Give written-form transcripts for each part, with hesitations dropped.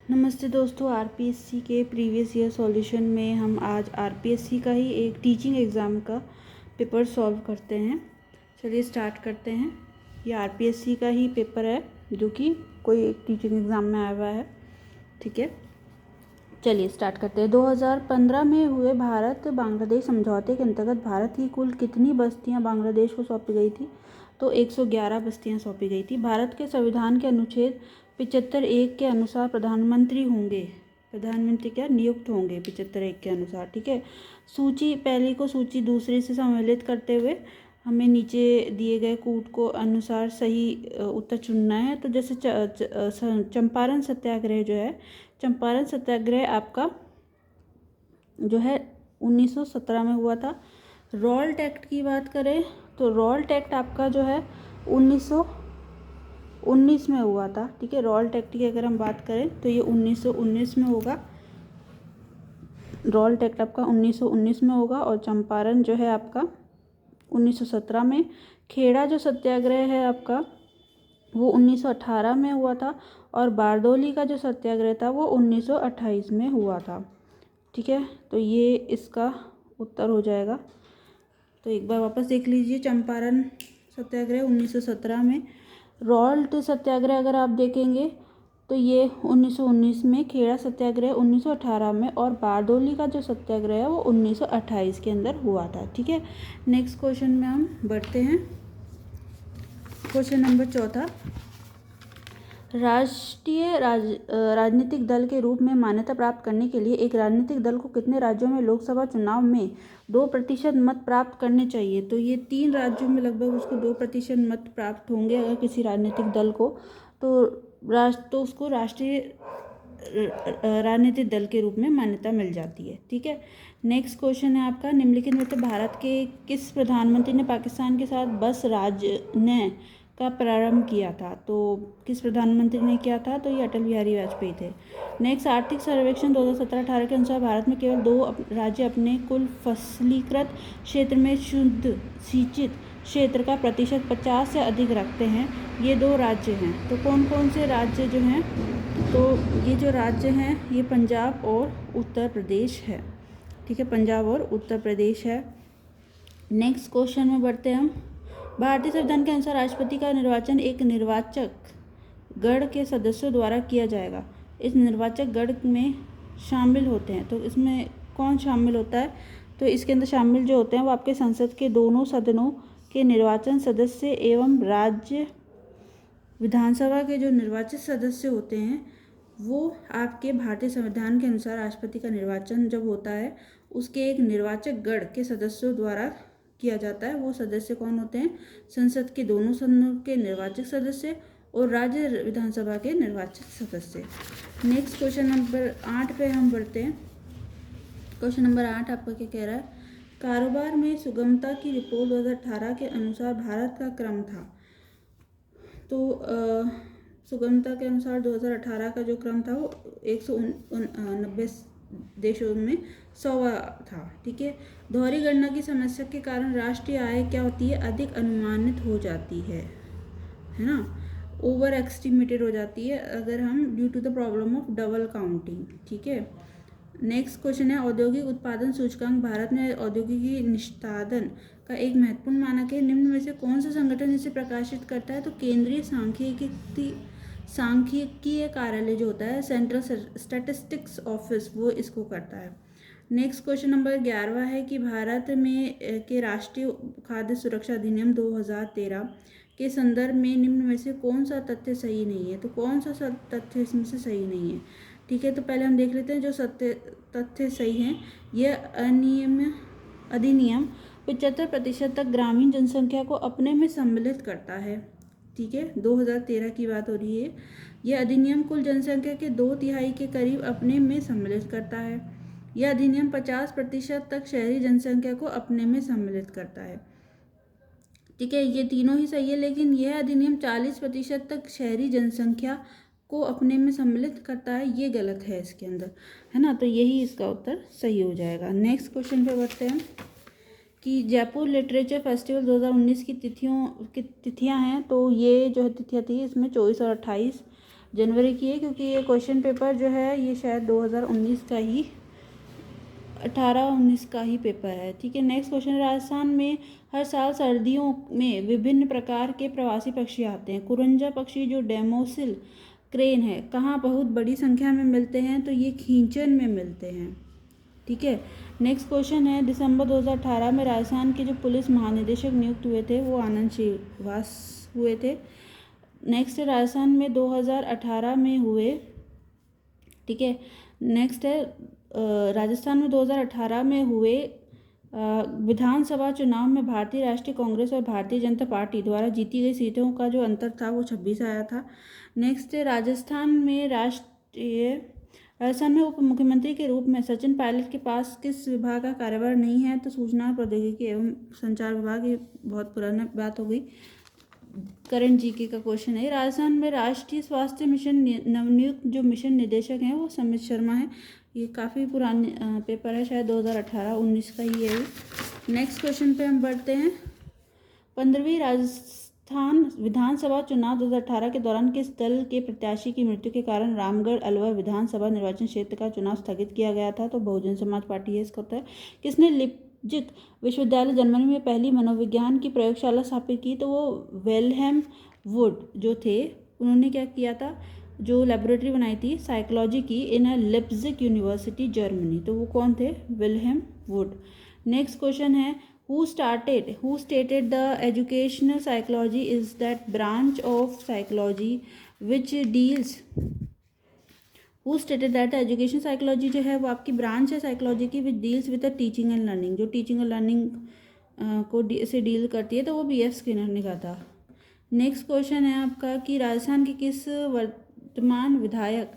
नमस्ते दोस्तों, आरपीएससी के प्रीवियस ईयर सॉल्यूशन में हम आज आरपीएससी का ही एक टीचिंग एग्ज़ाम का पेपर सॉल्व करते हैं। चलिए स्टार्ट करते हैं। ये आरपीएससी का ही पेपर है जो कि कोई एक टीचिंग एग्ज़ाम में आया हुआ है। ठीक है, चलिए स्टार्ट करते हैं। 2015 में हुए भारत बांग्लादेश समझौते के अंतर्गत भारत की कुल कितनी बस्तियां बांग्लादेश को सौंपी गई थी? तो 111 बस्तियां सौंपी गई थी। भारत के संविधान के अनुच्छेद 75(1) के अनुसार प्रधानमंत्री क्या नियुक्त होंगे 75(1) के अनुसार। ठीक है, सूची पहली को सूची दूसरी से सम्मिलित करते हुए हमें नीचे दिए गए कूट को अनुसार सही उत्तर चुनना है। तो जैसे चंपारण सत्याग्रह जो है, चंपारण सत्याग्रह आपका जो है 1917 में हुआ था। रॉल्ट एक्ट की बात करें तो रॉल्ट एक्ट आपका जो है 1919 में हुआ था। ठीक है, रॉल्ट एक्ट की अगर हम बात करें तो ये 1919 में होगा। रॉल्ट एक्ट आपका 1919 में होगा और चंपारण जो है आपका 1917 में। खेड़ा जो सत्याग्रह है आपका वो 1918 में हुआ था और बारदौली का जो सत्याग्रह था वो 1928 में हुआ था। ठीक है, तो ये इसका उत्तर हो जाएगा। तो एक बार वापस देख लीजिए, चंपारण सत्याग्रह 1917 में, रॉल्ट सत्याग्रह अगर आप देखेंगे तो ये 1919 में, खेड़ा सत्याग्रह 1918 में और बारदौली का जो सत्याग्रह है वो 1928 के अंदर हुआ था। ठीक है, नेक्स्ट क्वेश्चन में हम बढ़ते हैं। क्वेश्चन नंबर 4, राजनीतिक दल के रूप में मान्यता प्राप्त करने के लिए एक राजनीतिक दल को कितने राज्यों में लोकसभा चुनाव में 2% मत प्राप्त करने चाहिए? तो ये 3 राज्यों में लगभग उसको 2% मत प्राप्त होंगे अगर किसी राजनीतिक दल को, तो उसको राष्ट्रीय राजनीतिक दल के रूप में मान्यता मिल जाती है। ठीक है, नेक्स्ट क्वेश्चन है आपका, निम्नलिखित में से भारत के किस प्रधानमंत्री ने पाकिस्तान के साथ बस राजनय का प्रारंभ किया था? तो किस प्रधानमंत्री ने किया था? तो ये अटल बिहारी वाजपेयी थे। नेक्स्ट, आर्थिक सर्वेक्षण 2017-18 के अनुसार भारत में केवल 2 राज्य अपने कुल फसलीकृत क्षेत्र में शुद्ध सिंचित क्षेत्र का प्रतिशत 50 से अधिक रखते हैं। ये 2 राज्य हैं, तो कौन कौन से राज्य जो हैं? तो ये जो राज्य हैं ये पंजाब और उत्तर प्रदेश है। ठीक है, पंजाब और उत्तर प्रदेश है। नेक्स्ट क्वेश्चन में बढ़ते हैं हम। भारतीय संविधान के अनुसार राष्ट्रपति का निर्वाचन एक निर्वाचक गण के सदस्यों द्वारा किया जाएगा। इस निर्वाचक गण में शामिल होते हैं, तो इसमें कौन शामिल होता है? तो इसके अंदर शामिल जो होते हैं वो आपके संसद के दोनों सदनों के निर्वाचन सदस्य एवं राज्य विधानसभा के जो निर्वाचित सदस्य होते हैं वो आपके भारतीय संविधान के अनुसार राष्ट्रपति का निर्वाचन जब होता है उसके एक निर्वाचक गण के सदस्यों द्वारा किया जाता है। वो सदस्य कौन होते हैं? संसद के दोनों सदनों के निर्वाचक सदस्य और राज्य विधानसभा के निर्वाचित सदस्य। नेक्स्ट क्वेश्चन नंबर 8 पे हम बढ़ते हैं। क्वेश्चन नंबर 8 आपका क्या कह रहा है? कारोबार में सुगमता की रिपोर्ट 2018 के अनुसार भारत का क्रम था। तो सुगमता के अनुसार 2018 का जो क्रम था वो 190 देशों में 100वां था। ठीक है, दोहरी गणना की समस्या के कारण राष्ट्रीय आय क्या होती है? अधिक अनुमानित हो जाती है ना, ओवर एस्टिमेटेड हो जाती है अगर हम due to the problem of double counting. ठीक है, नेक्स्ट क्वेश्चन है, औद्योगिक उत्पादन सूचकांक भारत में औद्योगिक निष्पादन का एक महत्वपूर्ण मानक है। निम्न में से कौन सा संगठन इसे प्रकाशित करता है? तो केंद्रीय सांख्यिकीय कार्यालय जो होता है, सेंट्रल स्टैटिस्टिक्स ऑफिस, वो इसको करता है। नेक्स्ट क्वेश्चन नंबर 11 है कि भारत में के राष्ट्रीय खाद्य सुरक्षा अधिनियम 2013 के संदर्भ में निम्न में से कौन सा तथ्य सही नहीं है? तो कौन सा तथ्य इसमें से सही नहीं है? ठीक है, तो पहले हम देख लेते हैं जो तथ्य सही हैं। यह अधिनियम 75% तक ग्रामीण जनसंख्या को अपने में सम्मिलित करता है। ठीक है, 2013 की बात हो रही है। यह अधिनियम कुल जनसंख्या के 2/3 के करीब अपने में सम्मिलित करता है। यह अधिनियम 50% तक शहरी जनसंख्या को अपने में सम्मिलित करता है। ठीक है, ये तीनों ही सही है, लेकिन यह अधिनियम 40% तक शहरी जनसंख्या को अपने में सम्मिलित करता है, ये गलत है इसके अंदर, है ना। तो यही इसका उत्तर सही हो जाएगा। नेक्स्ट क्वेश्चन पे बढ़ते हैं कि जयपुर लिटरेचर फेस्टिवल 2019 की तिथियां हैं। तो ये जो है तिथियां थी इसमें 24 और 28 जनवरी की है, क्योंकि ये क्वेश्चन पेपर जो है ये शायद 2019 का ही 18-19 का ही पेपर है। ठीक है, नेक्स्ट क्वेश्चन, राजस्थान में हर साल सर्दियों में विभिन्न प्रकार के प्रवासी पक्षी आते हैं। कुरंजा पक्षी जो डेमोसिल क्रेन है कहाँ बहुत बड़ी संख्या में मिलते हैं, तो ये खींचन में मिलते हैं। ठीक है, नेक्स्ट क्वेश्चन है, दिसंबर 2018 में राजस्थान के जो पुलिस महानिदेशक नियुक्त हुए थे वो आनंद श्रीवास हुए थे। नेक्स्ट है, राजस्थान में 2018 में हुए। ठीक है, नेक्स्ट है, राजस्थान में 2018 में हुए विधानसभा चुनाव में भारतीय राष्ट्रीय कांग्रेस और भारतीय जनता पार्टी द्वारा जीती गई सीटों का जो अंतर था वो 26 आया था। नेक्स्ट है, राजस्थान में उप मुख्यमंत्री के रूप में सचिन पायलट के पास किस विभाग का कार्यभार नहीं है, तो सूचना प्रौद्योगिकी एवं संचार विभाग। ये बहुत पुरानी बात हो गई, करंट जीके का क्वेश्चन है। राजस्थान में राष्ट्रीय स्वास्थ्य मिशन नवनियुक्त जो मिशन निदेशक हैं वो समित शर्मा है। ये काफ़ी पुराने पेपर है, शायद 2018-19 का ही है। नेक्स्ट क्वेश्चन पे हम बढ़ते हैं। 15वीं राजस्थान विधानसभा चुनाव 2018 के दौरान किस दल के प्रत्याशी की मृत्यु के कारण रामगढ़ अलवर विधानसभा निर्वाचन क्षेत्र का चुनाव स्थगित किया गया था, तो बहुजन समाज पार्टी है इसका उत्तर। किसने लिप्जिग विश्वविद्यालय जर्मनी में पहली मनोविज्ञान की प्रयोगशाला स्थापित की, तो वो विल्हेम वुड जो थे, उन्होंने क्या किया था, जो लेबोरेटरी बनाई थी साइकोलॉजी की इन लिप्जिग यूनिवर्सिटी जर्मनी, तो वो कौन थे, विल्हेम वुड। नेक्स्ट क्वेश्चन है, who stated the educational psychology is that branch of psychology which deals who stated that the education psychology जो है वो आपकी ब्रांच है साइकोलॉजी की which deals with the teaching and learning, जो teaching और learning को से डील करती है, तो वो BF स्किनर ने कहा था। नेक्स्ट क्वेश्चन है आपका कि राजस्थान के किस वर्तमान विधायक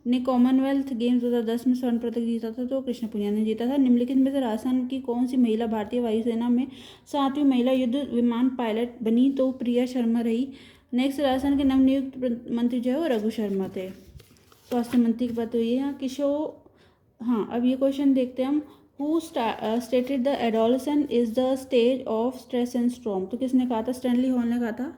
ने कॉमनवेल्थ गेम्स 2010 में स्वर्ण पदक जीता था, तो कृष्ण पुनिया ने जीता था। निम्नलिखित में से राजस्थान की कौन सी महिला भारतीय वायुसेना में 7वीं महिला युद्ध विमान पायलट बनी, तो प्रिया शर्मा रही। नेक्स्ट, राजस्थान के नवनियुक्त मंत्री जो है वो रघु शर्मा थे, स्वास्थ्य मंत्री की बात हुई है। हाँ, अब ये क्वेश्चन देखते हैं हम, who stated the adolescent is the stage of stress and storm, तो किसने कहा था, स्टैनली हॉल ने कहा था,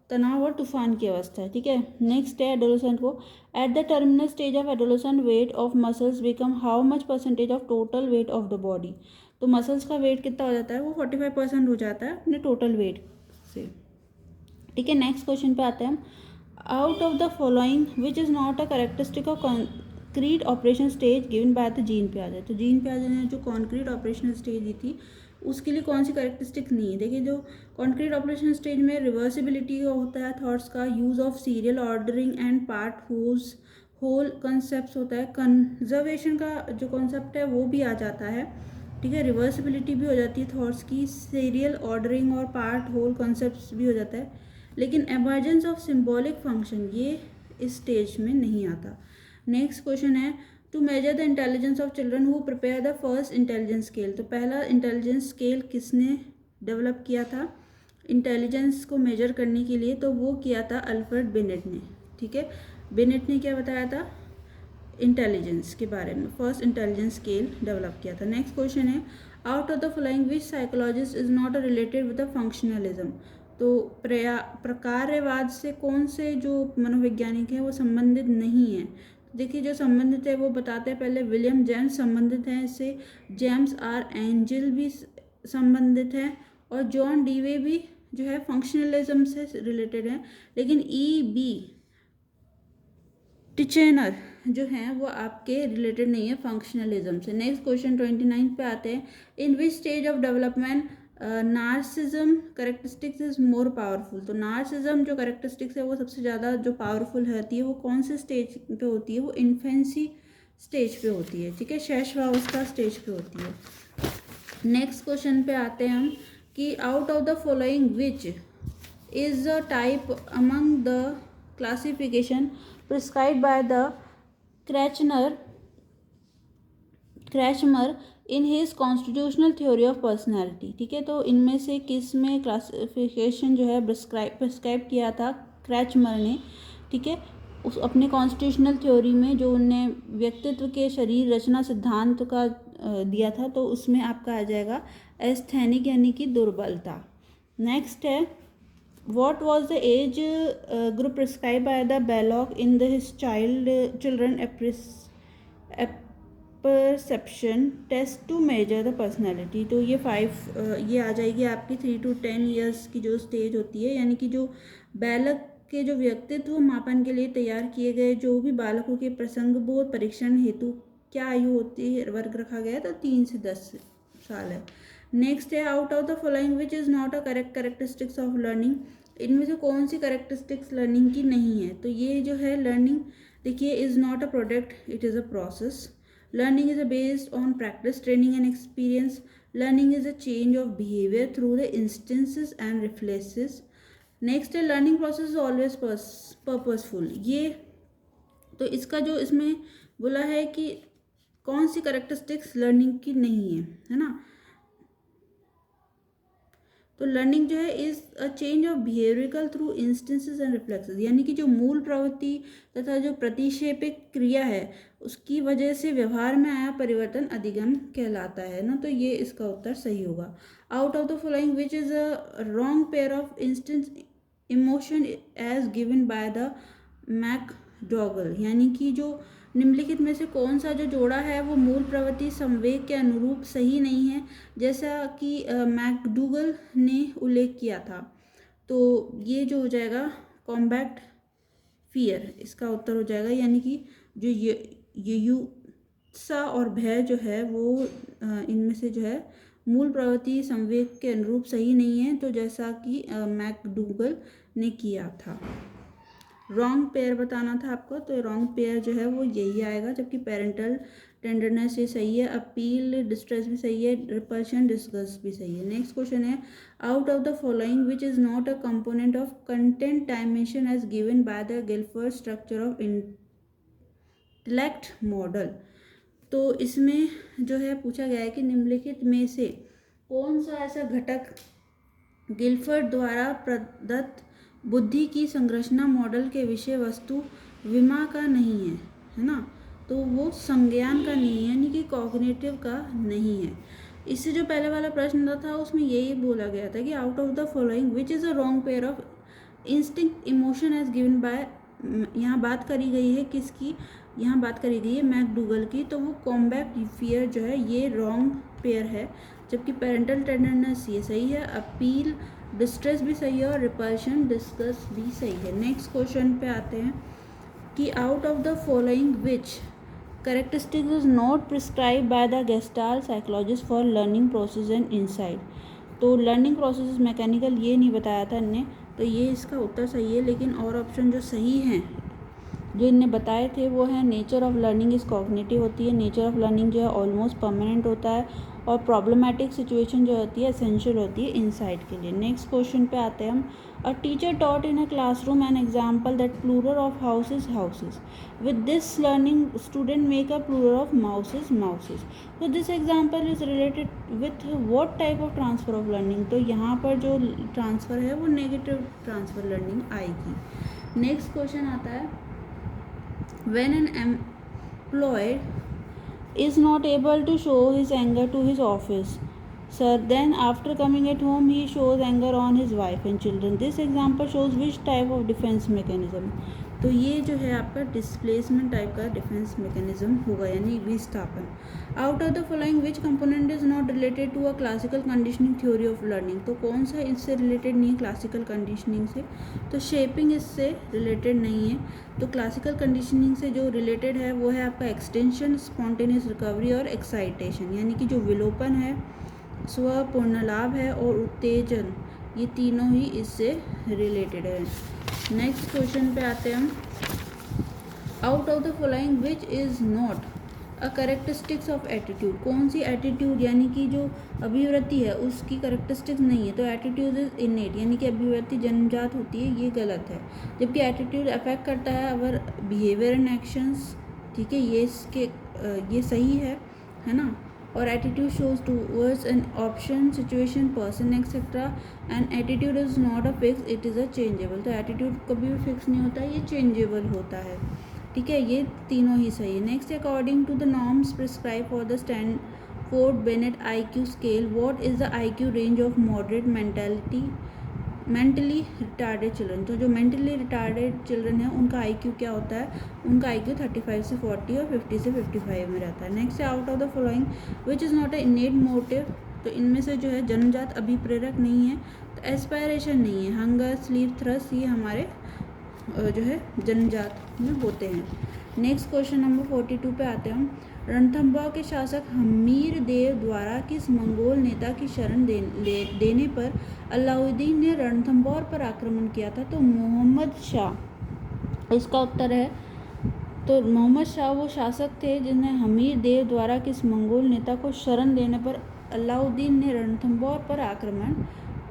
तनाव और तूफान की अवस्था है। ठीक है, नेक्स्ट है एडोलसेंट को, at the terminal stage of adolescent weight of muscles become how much percentage of total weight of the body, तो मसल्स का वेट कितना हो जाता है, वो 45% हो जाता है अपने टोटल वेट से। ठीक है, नेक्स्ट क्वेश्चन पे आते हैं हम, out of the following which is not a characteristic of concrete operation stage given by the Jean पियाजे, तो जीन पियाजे ने जो कॉन्क्रीट ऑपरेशन स्टेज दी थी उसके लिए कौन सी कैरेक्टरिस्टिक नहीं है। देखिए, जो कॉन्क्रीट ऑपरेशन स्टेज में रिवर्सिबिलिटी होता है थॉट्स का, use of serial ordering and part whole concept होता है, कंजर्वेशन का जो कॉन्सेप्ट है वो भी आ जाता है। ठीक है, रिवर्सिबिलिटी भी हो जाती है थॉट्स की, सीरियल ऑर्डरिंग और पार्ट होल कंसेप्ट भी हो जाता है, लेकिन एमर्जेंस ऑफ सिम्बॉलिक फंक्शन ये इस स्टेज में नहीं आता। नेक्स्ट क्वेश्चन है, to measure the intelligence of children who prepare the first intelligence scale, तो पहला इंटेलिजेंस स्केल किसने डेवलप किया था इंटेलिजेंस को मेजर करने के लिए, तो वो किया था अल्फ्रेड बिनेट ने। ठीक है, बिनेट ने क्या बताया था, इंटेलिजेंस के बारे में फर्स्ट इंटेलिजेंस स्केल डेवलप किया था। नेक्स्ट क्वेश्चन है, out of the following which psychologist is not related with the functionalism, तो प्रकार्यवाद से कौन से जो मनोवैज्ञानिक हैं वो संबंधित नहीं है। देखिए, जो संबंधित है वो बताते हैं, पहले विलियम जेम्स संबंधित हैं इससे, जेम्स आर एंजल भी संबंधित हैं, और जॉन डीवे भी जो है फंक्शनलिज्म से रिलेटेड है, लेकिन E.B. टिचेनर जो हैं वो आपके रिलेटेड नहीं है फंक्शनलिज्म से। नेक्स्ट क्वेश्चन 29 पे आते हैं, in which stage of development narcissism characteristics is more powerful, तो नार्सिज्म जो कैरेक्टरिस्टिक्स है वो सबसे ज़्यादा जो पावरफुल होती है वो कौन से स्टेज पे होती है, वो इन्फेंसी स्टेज पे होती है। ठीक है, शैशवावस्था स्टेज पे होती है। नेक्स्ट क्वेश्चन पे आते हैं हम कि out of the following which is the type among the classification prescribed by the Kretschmer in his constitutional theory of personality. ठीक है, तो इनमें से किस में क्लासिफिकेशन जो है प्रिस्क्राइब किया था क्रैचमर ने। ठीक है, उस अपने कॉन्स्टिट्यूशनल थ्योरी में जो उनने व्यक्तित्व के शरीर रचना सिद्धांत का दिया था, तो उसमें आपका आ जाएगा एस्थेनिक यानी कि दुर्बलता। नेक्स्ट है what was the age group prescribed by the Belloc in his children perception test to measure the personality? तो ये 5 ये आ जाएगी आपकी 3 to 10 ईयर्स की जो स्टेज होती है, यानी कि जो बालक के जो व्यक्तित्व मापन के लिए तैयार किए गए जो भी बालकों के प्रसंगबोध परीक्षण हेतु क्या आयु होती है वर्ग रखा गया है, तो 3 से 10 साल है। नेक्स्ट है out of the following which is not a correct characteristics of learning? इनमें से कौन सी करेक्टरिस्टिक्स लर्निंग की नहीं है? तो ये जो है लर्निंग, देखिए, is not a product, it is a process. Learning is based on practice, training and experience. Learning is a change of behavior through the instances and reflexes. Next है learning process is always purposeful. ये तो इसका जो इसमें बोला है कि कौन सी करेक्टरिस्टिक्स लर्निंग की नहीं है ना? तो लर्निंग जो है is a change of behavioural through instances and reflexes, यानी कि जो मूल प्रवृत्ति तथा जो प्रतिक्षेपिक क्रिया है उसकी वजह से व्यवहार में आया परिवर्तन अधिगम कहलाता है ना। तो ये इसका उत्तर सही होगा। Out of the following which is a wrong pair of instance emotion as given by the McDougall, यानी कि जो निम्नलिखित में से कौन सा जो जोड़ा है वो मूल प्रवृत्ति संवेग के अनुरूप सही नहीं है, जैसा कि मैकडूगल ने उल्लेख किया था। तो ये जो हो जाएगा कॉम्बैट फियर, इसका उत्तर हो जाएगा, यानी कि जो युत्सा और भय जो है वो इनमें से जो है मूल प्रवृत्ति संवेग के अनुरूप सही नहीं है, तो जैसा कि मैकडूगल ने किया था। रॉन्ग पेयर बताना था आपको, तो रॉन्ग पेयर जो है वो यही आएगा, जबकि पेरेंटल टेंडरनेस ये सही है, अपील डिस्ट्रेस भी सही है, रिपल्शन डिस्गस्ट भी सही है। नेक्स्ट क्वेश्चन है out of the following which is not a component of content dimension as given by the Guilford structure of intellect model? तो इसमें जो है पूछा गया है कि निम्नलिखित में से कौन सा ऐसा घटक गिलफर्ड द्वारा प्रदत्त बुद्धि की संरचना मॉडल के विषय वस्तु विमा का नहीं है ना? तो वो संज्ञान का नहीं है, यानी कि कॉग्निटिव का नहीं है। इससे जो पहले वाला प्रश्न था उसमें यही बोला गया था कि out of the following which is a wrong pair of instinct emotion as given by, यहाँ बात करी गई है किसकी? यहाँ बात करी गई है मैकडूगल की, तो वो कॉम्बैट फियर जो है ये रॉन्ग पेयर है, जबकि पेरेंटल टेंडरनेस ये सही है, अपील डिस्ट्रेस भी सही है और रिपल्शन डिस्गस्ट भी सही है। नेक्स्ट क्वेश्चन पे आते हैं कि out of the following which characteristic is not prescribe by the gestalt psychologist for learning process and insight? तो लर्निंग प्रोसेस मैकेनिकल ये नहीं बताया था इनने, तो ये इसका उत्तर सही है, लेकिन और ऑप्शन जो सही हैं जो इनने बताए थे वो है nature of learning is cognitive होती है, नेचर ऑफ लर्निंग जो है ऑलमोस्ट परमानेंट होता है, और प्रॉब्लमेटिक सिचुएशन जो होती है एसेंशियल होती है इनसाइट के लिए। नेक्स्ट क्वेश्चन पे आते हैं हम। A teacher taught in a classroom an example that plural of houses houses, with this learning student make a plural of mouses mouses. तो this example is related with what type of transfer of learning? तो यहाँ पर जो transfer है वो negative transfer learning आएगी। Next question आता है when an employee is not able to show his anger to his office sir, then after coming at home he shows anger on his wife and children. This example shows which type of defense mechanism? तो ये जो है आपका displacement type का defence mechanism होगा, यानी विस्थापन। Out of the following which component is not related to a classical conditioning theory of learning? तो कौन सा इससे रिलेटेड नहीं है क्लासिकल कंडीशनिंग से? तो शेपिंग इससे रिलेटेड नहीं है। तो क्लासिकल कंडीशनिंग से जो रिलेटेड है वो है आपका एक्सटेंशन, स्पॉन्टेनियस रिकवरी और एक्साइटेशन, यानी कि जो विलोपन है, स्व पूर्णलाभ है और उत्तेजन, ये तीनों ही इससे रिलेटेड है। नेक्स्ट क्वेश्चन पे आते हैं हम। Out of the following which is not a characteristics of attitude? कौन सी एटीट्यूड यानी कि जो अभिवृत्ति है उसकी करेक्टरिस्टिक्स नहीं है? तो एटीट्यूड इज इनेट, यानी कि अभिवृत्ति जन्मजात होती है, ये गलत है, जबकि एटीट्यूड अफेक्ट करता है अवर बिहेवियर एंड एक्शंस, ठीक है, ये इसके ये सही है ना। और attitude shows towards an option, situation, person etcetera, and attitude is not a fix, it is a changeable. तो एटीट्यूड कभी भी फिक्स नहीं होता है, ये चेंजेबल होता है, ठीक है, ये तीनों ही सही है। Next, according to the norms prescribe for the Stanford Binet IQ scale, what is the IQ range of moderate mentality mentally retarded children, तो जो मेंटली रिटार्डेड चिल्ड्रन है उनका आईक्यू क्या होता है, उनका आईक्यू 35 से 40 और 50 से 55 में रहता है। नेक्स्ट है out of the following which is not a इनेट motive, तो इनमें से जो है जन्मजात अभिप्रेरक नहीं है, तो एस्पायरेशन नहीं है, हंगर, स्लीप, थ्रस्ट, ये हमारे जो है जन्मजात में होते हैं। नेक्स्ट क्वेश्चन नंबर 42 पे आते हैं हम। रणथंभौर के शासक हमीर देव द्वारा किस मंगोल नेता की शरण देने पर अलाउद्दीन ने रणथंभौर पर आक्रमण किया था, तो मोहम्मद शाह इसका उत्तर है। तो मोहम्मद शाह वो शासक थे जिन्हें हमीर देव द्वारा किस मंगोल नेता को शरण देने पर अलाउद्दीन ने रणथंभौर पर आक्रमण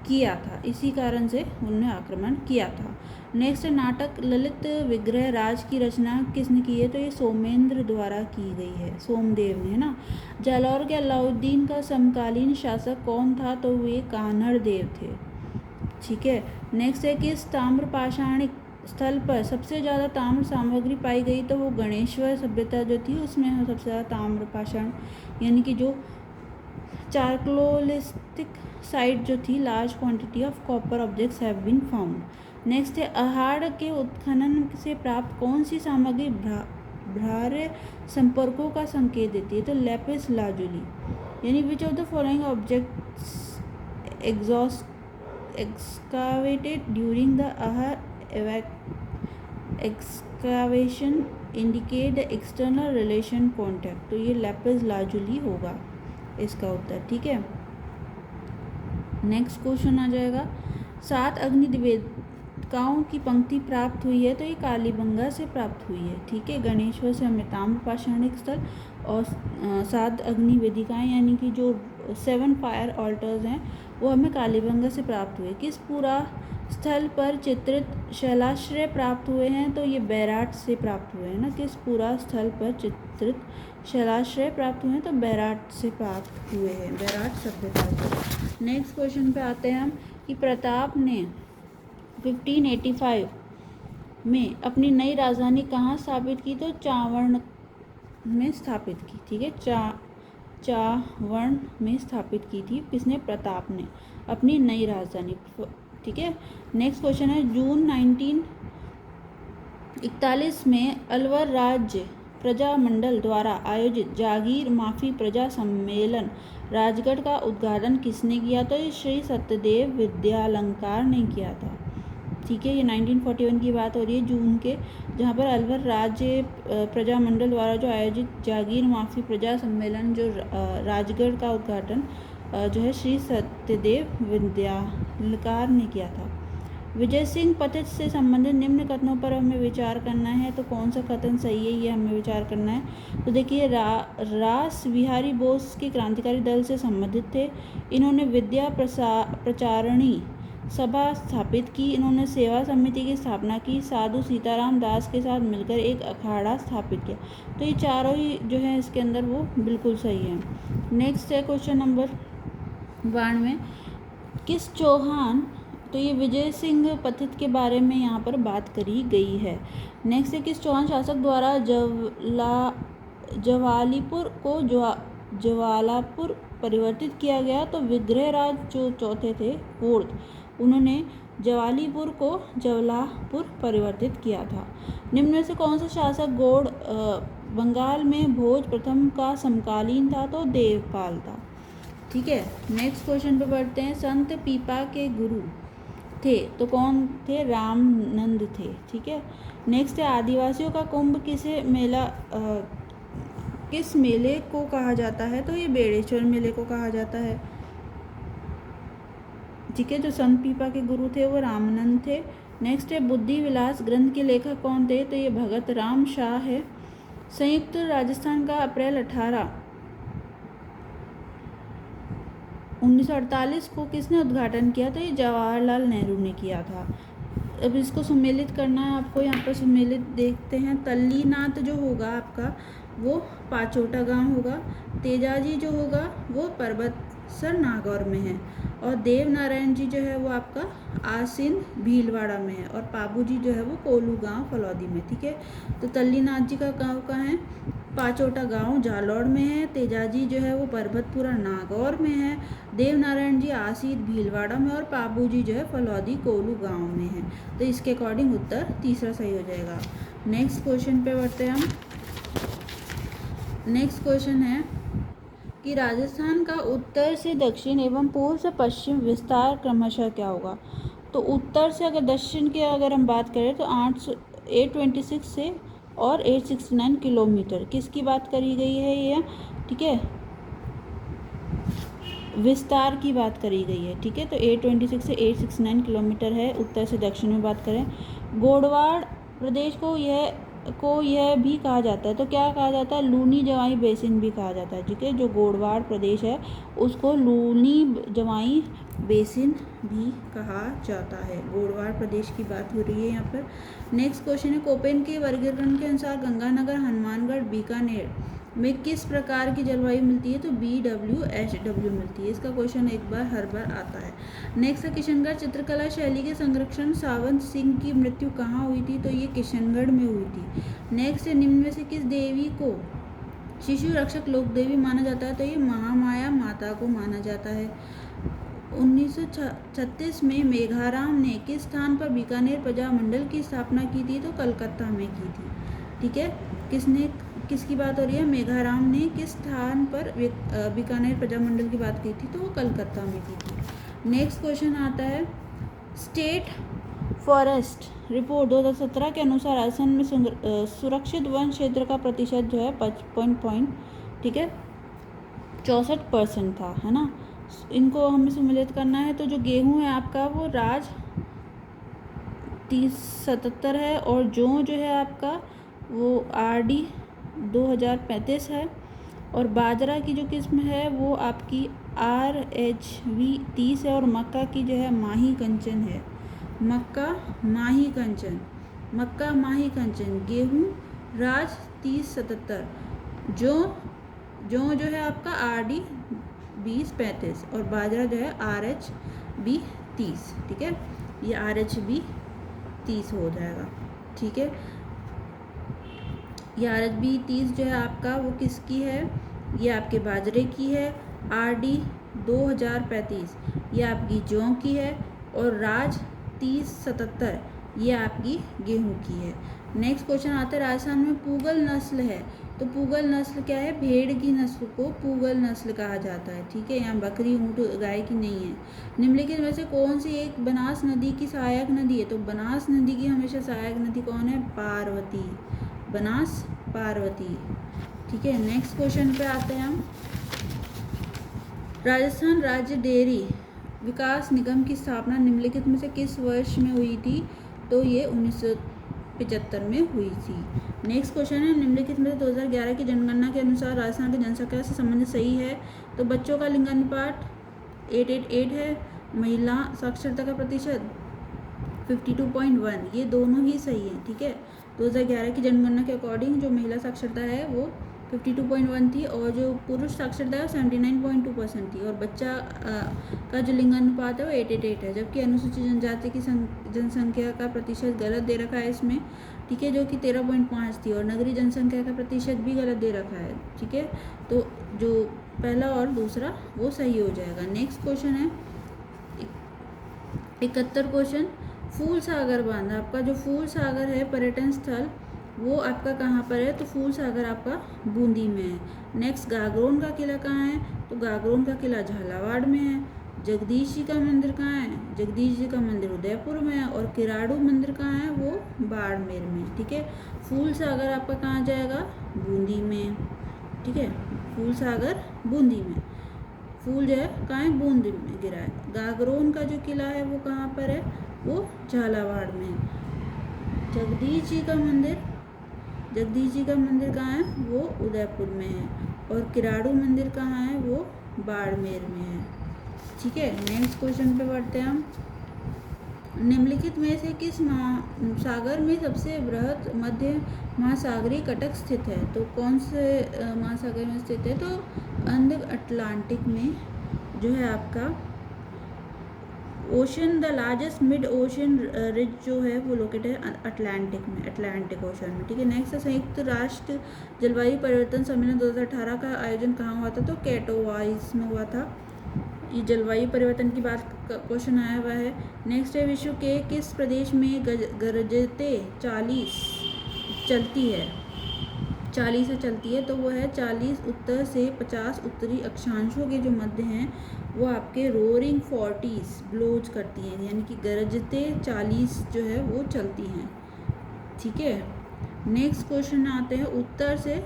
किया था, इसी कारण से उन्होंने आक्रमण किया था। नेक्स्ट नाटक ललित विग्रह राज की रचना किसने की है, तो ये सोमेंद्र द्वारा की गई है, सोमदेव ने, है ना। जालौर के अलाउद्दीन का समकालीन शासक कौन था, तो वे कान्हड़ देव थे, ठीक है। नेक्स्ट है किस ताम्रपाषाण स्थल पर सबसे ज़्यादा ताम्र सामग्री पाई गई, तो वो गणेश्वर सभ्यता जो थी उसमें सबसे ज़्यादा ताम्रपाषाण यानी कि जो चारकोलिस्टिक साइट जो थी, large quantity of copper objects have been found. Next है अहाड़ के उत्खनन से प्राप्त कौन सी सामग्री भ्रार्य संपर्कों का संकेत देती है, तो लैपिस लाजुली, यानी which of the following objects excavated during the Ahar excavation indicate the external relation contact, तो ये लैपिस लाजुली होगा इसका उत्तर, ठीक है। नेक्स्ट क्वेश्चन आ जाएगा 7 अग्नि निवेदिकाओं की पंक्ति प्राप्त हुई है, तो ये कालीबंगा से प्राप्त हुई है, ठीक है। गणेश्वर से हमें ताम्रपाषाणिक स्थल और 7 अग्नि वेदिकाएँ यानी कि जो 7 फायर ऑल्टर्स हैं वो हमें कालीबंगा से प्राप्त हुए। किस पूरा स्थल पर चित्रित शैलाश्रय प्राप्त हुए हैं, तो ये बैराट से प्राप्त हुए हैं ना। किस पूरा स्थल पर चित्रित शैलाश्रय प्राप्त हुए हैं, तो बैराट से प्राप्त हुए हैं, बैराट सभ्यता से। नेक्स्ट क्वेश्चन पे आते हैं हम कि प्रताप ने 1585 में अपनी नई राजधानी कहाँ स्थापित की, तो चावर्ण में स्थापित की, ठीक है। चावर्ण में स्थापित की थी किसने, प्रताप ने अपनी नई राजधानी, ठीक है। नेक्स्ट क्वेश्चन है जून 1941 में अलवर राज्य प्रजा मंडल द्वारा आयोजित जागीर माफी प्रजा सम्मेलन राजगढ़ का उद्घाटन किसने किया, तो ये श्री सत्यदेव विद्यालंकार ने किया था, ठीक है। ये 1941 की बात हो रही है जून के, जहाँ पर अलवर राज्य प्रजा मंडल द्वारा जो आयोजित जागीर माफी प्रजा सम्मेलन जो राजगढ़ का उद्घाटन जो है श्री सत्यदेव विद्यालंकार ने किया था। विजय सिंह पथित से संबंधित निम्न कथनों पर हमें विचार करना है, तो कौन सा कथन सही है ये हमें विचार करना है। तो देखिए रास बिहारी बोस के क्रांतिकारी दल से संबंधित थे, इन्होंने विद्या प्रचारणी सभा स्थापित की, इन्होंने सेवा समिति की स्थापना की, साधु सीताराम दास के साथ मिलकर एक अखाड़ा स्थापित किया, तो ये चारों ही जो है इसके अंदर वो बिल्कुल सही है। नेक्स्ट है क्वेश्चन नंबर 92 किस चौहान, तो ये विजय सिंह पथित के बारे में यहाँ पर बात करी गई है। नेक्स्ट है किस चौहान शासक द्वारा जवालीपुर को ज्वालापुर परिवर्तित किया गया, तो विग्रहराज जो चौथे थे फोर्थ, उन्होंने जवालीपुर को ज्वालापुर परिवर्तित किया था। निम्न में से कौन सा शासक गौड़ बंगाल में भोज प्रथम का समकालीन था, तो देवपाल था, ठीक है। नेक्स्ट क्वेश्चन पे बढ़ते हैं। संत पीपा के गुरु थे, तो कौन थे, रामानंद थे, ठीक है। नेक्स्ट है आदिवासियों का कुंभ किस मेले को कहा जाता है, तो ये बेड़ेश्वर मेले को कहा जाता है, ठीक है। जो संत पीपा के गुरु थे वो रामानंद थे। नेक्स्ट है बुद्धि विलास ग्रंथ के लेखक कौन थे, तो ये भगत राम शाह है। संयुक्त राजस्थान का अप्रैल 1948 को किसने उद्घाटन किया, तो ये जवाहरलाल नेहरू ने किया था। अब इसको सुमेलित करना है आपको, यहाँ पर सुमेलित देखते हैं। तल्लीनाथ जो होगा आपका वो पाचोटा गांव होगा। तेजाजी जो होगा वो पर्वतसर नागौर में है। और देवनारायण जी जो है वो आपका आसिन भीलवाड़ा में है। और पाबू जी जो है वो कोलू गांव फलौदी में। ठीक है, तो तल्लीनाथ जी का गांव कहाँ है? पाचोटा गांव जालौर में है। तेजाजी जो है वो पर्वतपुरा नागौर में है। देवनारायण जी आसिन भीलवाड़ा में। और पाबू जी जो है फलौदी कोलू गांव में है। तो इसके अकॉर्डिंग उत्तर तीसरा सही हो जाएगा। नेक्स्ट क्वेश्चन पे बढ़ते हैं हम। नेक्स्ट क्वेश्चन है कि राजस्थान का उत्तर से दक्षिण एवं पूर्व से पश्चिम विस्तार क्रमशः क्या होगा? तो उत्तर से अगर दक्षिण की अगर हम बात करें तो 826 से और 869 किलोमीटर किसकी बात करी गई है ये? ठीक है, विस्तार की बात करी गई है। ठीक है, तो 826 से 869 किलोमीटर है उत्तर से दक्षिण में बात करें। गोडवाड़ प्रदेश को यह भी कहा जाता है, तो क्या कहा जाता है? लूनी जवाई बेसिन भी कहा जाता है। ठीक है, जो गोडवाड़ प्रदेश है उसको लूनी जवाई बेसिन भी कहा जाता है। गोडवाड़ प्रदेश की बात हो रही है यहाँ पर। नेक्स्ट क्वेश्चन है कोपेन के वर्गीकरण के अनुसार गंगानगर, हनुमानगढ़, बीकानेर में किस प्रकार की जलवायु मिलती है? तो BWHW मिलती है। इसका क्वेश्चन एक बार हर बार आता है। नेक्स्ट है किशनगढ़ चित्रकला शैली के संरक्षण सावंत सिंह की मृत्यु कहाँ हुई थी? तो ये किशनगढ़ में हुई थी। नेक्स्ट है निम्न में से किस देवी को शिशु रक्षक लोक देवी माना जाता है? तो ये महामाया माता को माना जाता है। 1936 में मेघाराम ने किस स्थान पर बीकानेर प्रजामंडल की स्थापना की थी? तो कलकत्ता में की थी। ठीक है, किसकी बात हो रही है? मेघाराम ने किस स्थान पर बीकानेर प्रजामंडल की बात की थी? तो वो कलकत्ता में की थी। नेक्स्ट क्वेश्चन आता है स्टेट फॉरेस्ट रिपोर्ट 2017 के अनुसार राजस्थान में सुरक्षित वन क्षेत्र का प्रतिशत जो है 55 ठीक है 64% था, है ना। इनको हमें सम्मिलित करना है। तो जो गेहूं है आपका वो राज 3077 है। और जो है आपका वो RD 2035 है। और बाजरा की जो किस्म है वो आपकी RHV 30 है। और मक्का की जो है माही कंचन है। मक्का माही कंचन गेहूं राज 3077। जो है आपका RD 2035 और बाजरा जो है RHB 30। ठीक है, ये RHB 30 हो जाएगा। ठीक है, ये RHB 30 जो है आपका वो किसकी है? ये आपके बाजरे की है। RD 2035 ये आपकी जौ की है। और राज 3077 ये आपकी गेहूं की है। नेक्स्ट क्वेश्चन आता है राजस्थान में पूगल नस्ल है। तो पूगल नस्ल क्या है? भेड़ की नस्ल को पूगल नस्ल कहा जाता है। ठीक है, यहाँ बकरी ऊँट गाय की नहीं है। निम्नलिखित में से कौन सी एक बनास नदी की सहायक नदी है? तो बनास नदी की हमेशा सहायक नदी कौन है? पार्वती, बनास पार्वती। ठीक है, नेक्स्ट क्वेश्चन पे आते हैं हम। राजस्थान राज्य डेयरी विकास निगम की स्थापना निम्नलिखित में से किस वर्ष में हुई थी? तो ये 1975 में हुई थी। नेक्स्ट क्वेश्चन है निम्नलिखित में से 2011 की जनगणना के अनुसार राजस्थान की जनसंख्या से संबंधित सही है? तो बच्चों का लिंगानुपात 888 है। महिला साक्षरता का प्रतिशत 52.1, ये दोनों ही सही है। ठीक है, 2011 की जनगणना के अकॉर्डिंग जो महिला साक्षरता है वो 52.1 थी और जो पुरुष साक्षरता है 79.2% थी। और बच्चा का जो लिंगानुपात है वो 888 है। जबकि अनुसूचित जनजाति की जनसंख्या का प्रतिशत गलत दे रखा है इसमें। ठीक है, जो कि 13.5 थी। और नगरीय जनसंख्या का प्रतिशत भी गलत दे रखा है। ठीक है, तो जो पहला और दूसरा वो सही हो जाएगा। नेक्स्ट क्वेश्चन है 71 क्वेश्चन फूल सागर बांध। आपका जो फूल सागर है पर्यटन स्थल वो आपका कहाँ पर है? तो फूल सागर आपका बूंदी में है। नेक्स्ट गागरोन का किला कहाँ है? तो गागरोन का किला झालावाड़ में है। जगदीश जी का मंदिर कहाँ है? जगदीश जी का मंदिर उदयपुर में है। और किराड़ू मंदिर कहाँ है? वो बाड़मेर में। ठीक है, फूल सागर आपका कहाँ जाएगा? बूंदी में। ठीक है, फूल सागर बूंदी में। फूल जो है कहाँ है? बूंदी में गिरा है। गागरोन का जो किला है वो कहाँ पर है? वो झालावाड़ में। जगदीश जी का मंदिर कहाँ है? वो उदयपुर में है। और किराड़ू मंदिर कहाँ है? वो बाड़मेर में है। ठीक है, नेक्स्ट क्वेश्चन पे बढ़ते हैं हम। निम्नलिखित में से किस सागर में सबसे बृहद मध्य महासागरीय कटक स्थित है? तो कौन से महासागर में स्थित है? तो अंध अटलांटिक में जो है आपका ocean, the largest mid ocean ridge जो है वो लोकेटेड है अटलांटिक में, अटलांटिक ओशन में। ठीक है, नेक्स्ट है संयुक्त राष्ट्र जलवायु परिवर्तन सम्मेलन 2018 का आयोजन कहाँ हुआ था? तो कैटोवाइस में हुआ था। ये जलवायु परिवर्तन की बात क्वेश्चन आया हुआ है। नेक्स्ट है विश्व के किस प्रदेश में गरजते 40 चलती है? 40 से चलती है, तो वो है 40 उत्तर से 50 उत्तरी अक्षांशों के जो मध्य हैं वो आपके रोरिंग 40s ब्लोज करती हैं, यानी कि गरजते 40 जो है वो चलती हैं। ठीक है, नेक्स्ट क्वेश्चन आते हैं उत्तर से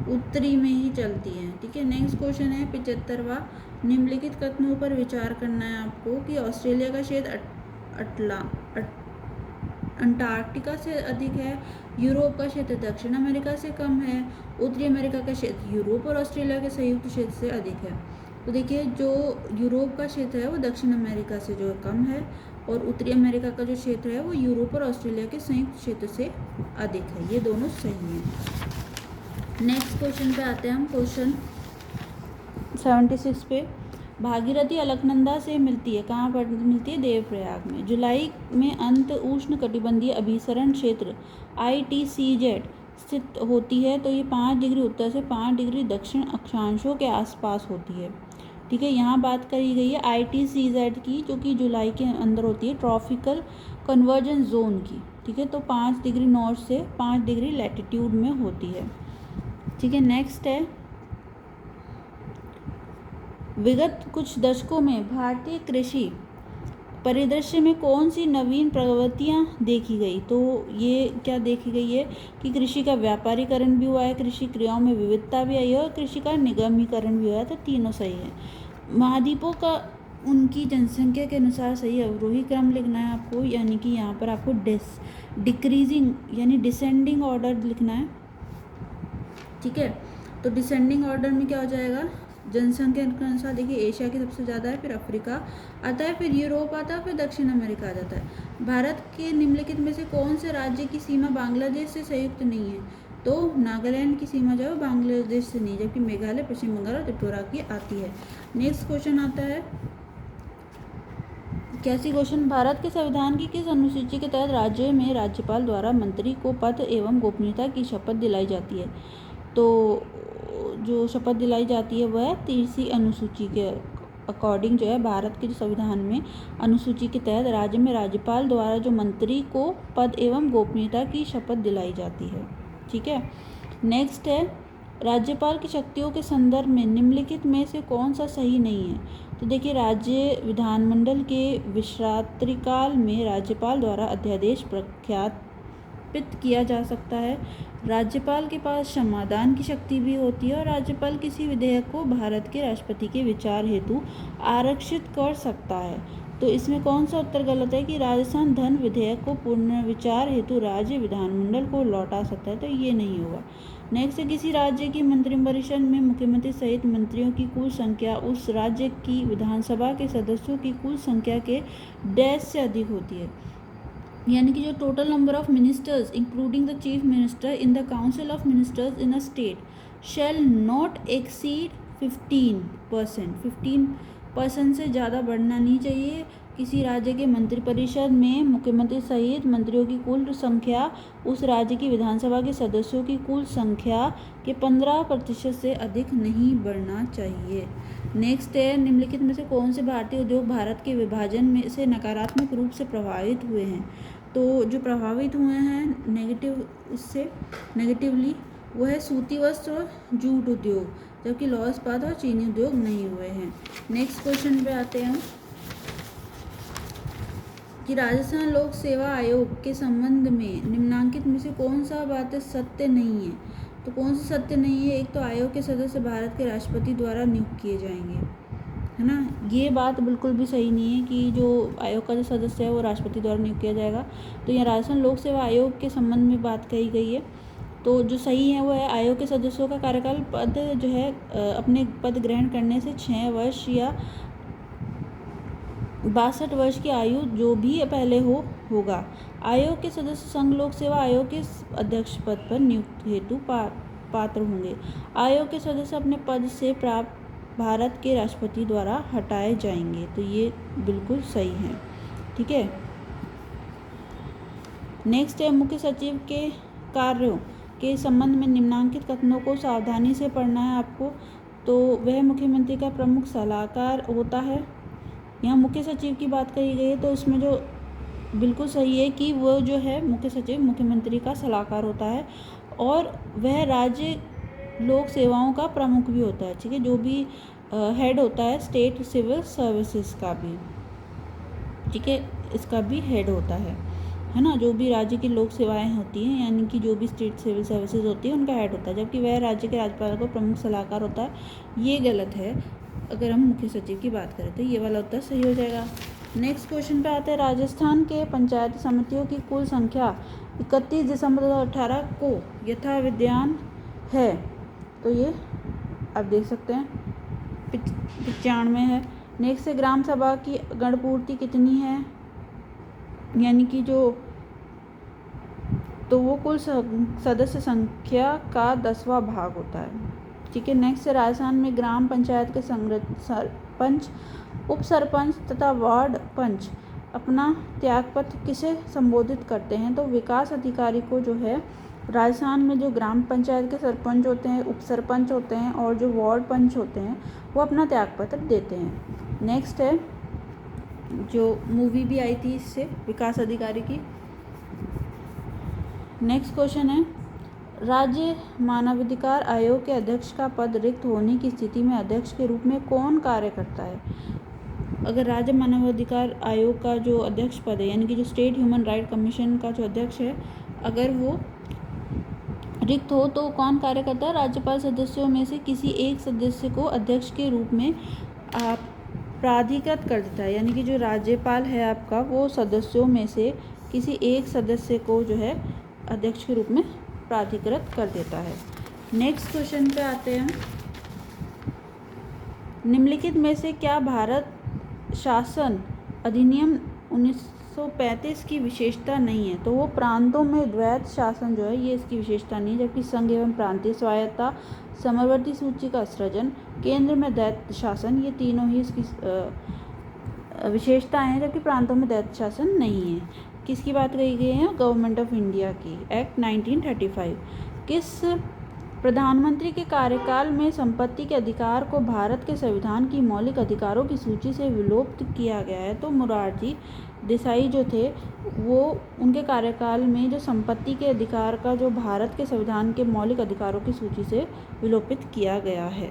उत्तरी में ही चलती हैं। ठीक है, नेक्स्ट क्वेश्चन है 75वां, निम्नलिखित कथनों पर विचार करना है आपको कि ऑस्ट्रेलिया का क्षेत्र अंटार्कटिका से अधिक है, यूरोप का क्षेत्र दक्षिण अमेरिका से कम है, उत्तरी अमेरिका का क्षेत्र यूरोप और ऑस्ट्रेलिया के संयुक्त क्षेत्र से अधिक है। तो देखिए, जो यूरोप का क्षेत्र है वो दक्षिण अमेरिका से जो है कम है, और उत्तरी अमेरिका का जो क्षेत्र है वो यूरोप और ऑस्ट्रेलिया के संयुक्त क्षेत्र से अधिक है। ये दोनों सही हैं। नेक्स्ट क्वेश्चन पे आते हैं हम, क्वेश्चन 76 पे। भागीरथी अलकनंदा से मिलती है, कहाँ पर मिलती है? देवप्रयाग में। जुलाई में अंत उष्ण कटिबंधीय अभिसरण क्षेत्र ITCZ स्थित होती है, तो ये 5 डिग्री उत्तर से 5 डिग्री दक्षिण अक्षांशों के आसपास होती है। ठीक है, यहाँ बात करी गई है ITCZ की, जो कि जुलाई के अंदर होती है, ट्रॉपिकल कन्वर्जेंस जोन की। ठीक है, तो 5 डिग्री नॉर्थ से 5 डिग्री लैटिट्यूड में होती है। ठीक है, नेक्स्ट है विगत कुछ दशकों में भारतीय कृषि परिदृश्य में कौन सी नवीन प्रवृत्तियाँ देखी गई? तो ये क्या देखी गई है कि कृषि का व्यापारीकरण भी हुआ है, कृषि क्रियाओं में विविधता भी आई है और कृषि का निगमीकरण भी हुआ है। तो तीनों सही है। महाद्वीपों का उनकी जनसंख्या के अनुसार सही अवरोही क्रम लिखना है आपको, यानी कि यहाँ पर आपको डिक्रीजिंग यानी डिसेंडिंग ऑर्डर लिखना है। ठीक है, तो डिसेंडिंग ऑर्डर में क्या हो जाएगा? जनसंख्या के अनुसार देखिए, एशिया की सबसे ज़्यादा है, फिर अफ्रीका आता है, फिर यूरोप आता है, फिर दक्षिण अमेरिका आ जाता है। भारत के निम्नलिखित में से कौन से राज्य की सीमा बांग्लादेश से संयुक्त नहीं है? तो नागालैंड की सीमा जो है बांग्लादेश से नहीं, जबकि मेघालय, पश्चिम बंगाल और त्रिपुरा की आती है। नेक्स्ट क्वेश्चन आता है 81 क्वेश्चन, भारत के संविधान की किस अनुसूची के तहत राज्य में राज्यपाल द्वारा मंत्री को पद एवं गोपनीयता की शपथ दिलाई जाती है? तो जो शपथ दिलाई जाती है वह 30वीं अनुसूची के अकॉर्डिंग जो है भारत के जो संविधान में अनुसूची के तहत राज्य में राज्यपाल द्वारा जो मंत्री को पद एवं गोपनीयता की शपथ दिलाई जाती है। ठीक है, नेक्स्ट है राज्यपाल की शक्तियों के संदर्भ में निम्नलिखित में से कौन सा सही नहीं है? तो देखिए, राज्य विधानमंडल के विश्रांतिकाल में राज्यपाल द्वारा अध्यादेश प्रख्यापित किया जा सकता है, राज्यपाल के पास क्षमादान की शक्ति भी होती है, और राज्यपाल किसी विधेयक को भारत के राष्ट्रपति के विचार हेतु आरक्षित कर सकता है। तो इसमें कौन सा उत्तर गलत है कि राजस्थान धन विधेयक को पुनर्विचार हेतु राज्य विधानमंडल को लौटा सकता है? तो ये नहीं होगा। नेक्स्ट है किसी राज्य की मंत्रिपरिषद में मुख्यमंत्री सहित मंत्रियों की कुल संख्या उस राज्य की विधानसभा के सदस्यों की कुल संख्या के डैश से अधिक होती है, यानी कि जो total number of ministers including the chief minister in the council of ministers in a state shall not exceed 15%। 15% से ज़्यादा बढ़ना नहीं चाहिए। किसी राज्य के मंत्रिपरिषद में मुख्यमंत्री सहित मंत्रियों की कुल संख्या उस राज्य की विधानसभा के सदस्यों की कुल संख्या के 15% से अधिक नहीं बढ़ना चाहिए। नेक्स्ट है निम्नलिखित में से कौन से भारतीय उद्योग भारत के विभाजन में से नकारात्मक रूप से प्रभावित हुए हैं? तो जो प्रभावित हुए हैं नेगेटिवली वो है सूती वस्त्र और जूट उद्योग, जबकि लौह इस्पात और चीनी उद्योग नहीं हुए हैं। नेक्स्ट क्वेश्चन पे आते हैं कि राजस्थान लोक सेवा आयोग के संबंध में निम्नांकित में से कौन सा बात सत्य नहीं है? तो कौन सा सत्य नहीं है? एक तो आयोग के सदस्य भारत के राष्ट्रपति द्वारा नियुक्त किए जाएंगे, है ना, ये बात बिल्कुल भी सही नहीं है कि जो आयोग का जो सदस्य है वो राष्ट्रपति द्वारा नियुक्त किया जाएगा। तो यहाँ राजस्थान लोक सेवा आयोग के संबंध में बात कही गई है, तो जो सही है वो है आयोग के सदस्यों का कार्यकाल पद जो है अपने पद ग्रहण करने से 6 वर्ष या 62 वर्ष की आयु जो भी पहले होगा। आयोग के सदस्य संघ लोक सेवा आयोग के अध्यक्ष पद पर नियुक्ति हेतु पात्र होंगे। आयोग के सदस्य अपने पद से प्राप्त भारत के राष्ट्रपति द्वारा हटाए जाएंगे। तो ये बिल्कुल सही है, ठीक है। नेक्स्ट है, मुख्य सचिव के कार्यों के संबंध में निम्नांकित कथनों को सावधानी से पढ़ना है आपको। तो वह मुख्यमंत्री का प्रमुख सलाहकार होता है। यहाँ मुख्य सचिव की बात कही गई है, तो इसमें जो बिल्कुल सही है कि वो जो है मुख्य सचिव मुख्यमंत्री का सलाहकार होता है और वह राज्य लोक सेवाओं का प्रमुख भी होता है, ठीक है। जो भी हेड होता है स्टेट सिविल सर्विसेज का भी, ठीक है, इसका भी हेड होता है ना। जो भी राज्य की लोक सेवाएं होती हैं, यानी कि जो भी स्टेट सिविल सर्विसेज होती है, उनका हेड होता है, जबकि वह राज्य के राज्यपाल को प्रमुख सलाहकार होता है। ये गलत है अगर हम मुख्य सचिव की बात करें, तो ये वाला उत्तर सही हो जाएगा। नेक्स्ट क्वेश्चन पे आते हैं, राजस्थान के पंचायत समितियों की कुल संख्या 31 दिसंबर 2018 को यथा विद्यमान है। तो ये आप देख सकते हैं 95 है। नेक्स्ट है, ग्राम सभा की गणपूर्ति कितनी है, यानी कि तो वो कुल सदस्य संख्या का 10वां भाग होता है, ठीक है। नेक्स्ट है, राजस्थान में ग्राम पंचायत के सरपंच, उप सरपंच तथा वार्ड पंच अपना त्यागपत्र किसे संबोधित करते हैं। तो विकास अधिकारी को जो है राजस्थान में जो ग्राम पंचायत के सरपंच होते हैं, उप सरपंच होते हैं और जो वार्ड पंच होते हैं, वो अपना त्यागपत्र देते हैं। नेक्स्ट है, जो मूवी भी आई थी इससे, विकास अधिकारी की। नेक्स्ट क्वेश्चन है, राज्य मानवाधिकार आयोग के अध्यक्ष का पद रिक्त होने की स्थिति में अध्यक्ष के रूप में कौन कार्य करता है। अगर राज्य मानवाधिकार आयोग का जो अध्यक्ष पद है, यानी कि जो स्टेट ह्यूमन राइट कमीशन का जो अध्यक्ष है, अगर वो रिक्त हो तो कौन कार्य करता है। राज्यपाल सदस्यों में से किसी एक सदस्य को अध्यक्ष के रूप में प्राधिकृत कर देता है, यानी कि जो राज्यपाल है आपका, वो सदस्यों में से किसी एक सदस्य को जो है अध्यक्ष के रूप में प्राधिकृत कर देता है। नेक्स्ट क्वेश्चन पे आते हैं, निम्नलिखित में से क्या भारत शासन अधिनियम 1935 की विशेषता नहीं है। तो वो प्रांतों में द्वैत शासन जो है, ये इसकी विशेषता नहीं है, जबकि संघ एवं प्रांतीय स्वायत्तता, समवर्ती सूची का सृजन, केंद्र में द्वैत शासन, ये तीनों ही इसकी विशेषताएं हैं, जबकि प्रांतों में द्वैत शासन नहीं है। किसकी बात कही गई है, गवर्नमेंट ऑफ इंडिया की, एक्ट 1935। किस प्रधानमंत्री के कार्यकाल में संपत्ति के अधिकार को भारत के संविधान की मौलिक अधिकारों की सूची से विलोपित किया गया है। तो मोरारजी देसाई जो थे, वो उनके कार्यकाल में जो संपत्ति के अधिकार का जो भारत के संविधान के मौलिक अधिकारों की सूची से विलोपित किया गया है।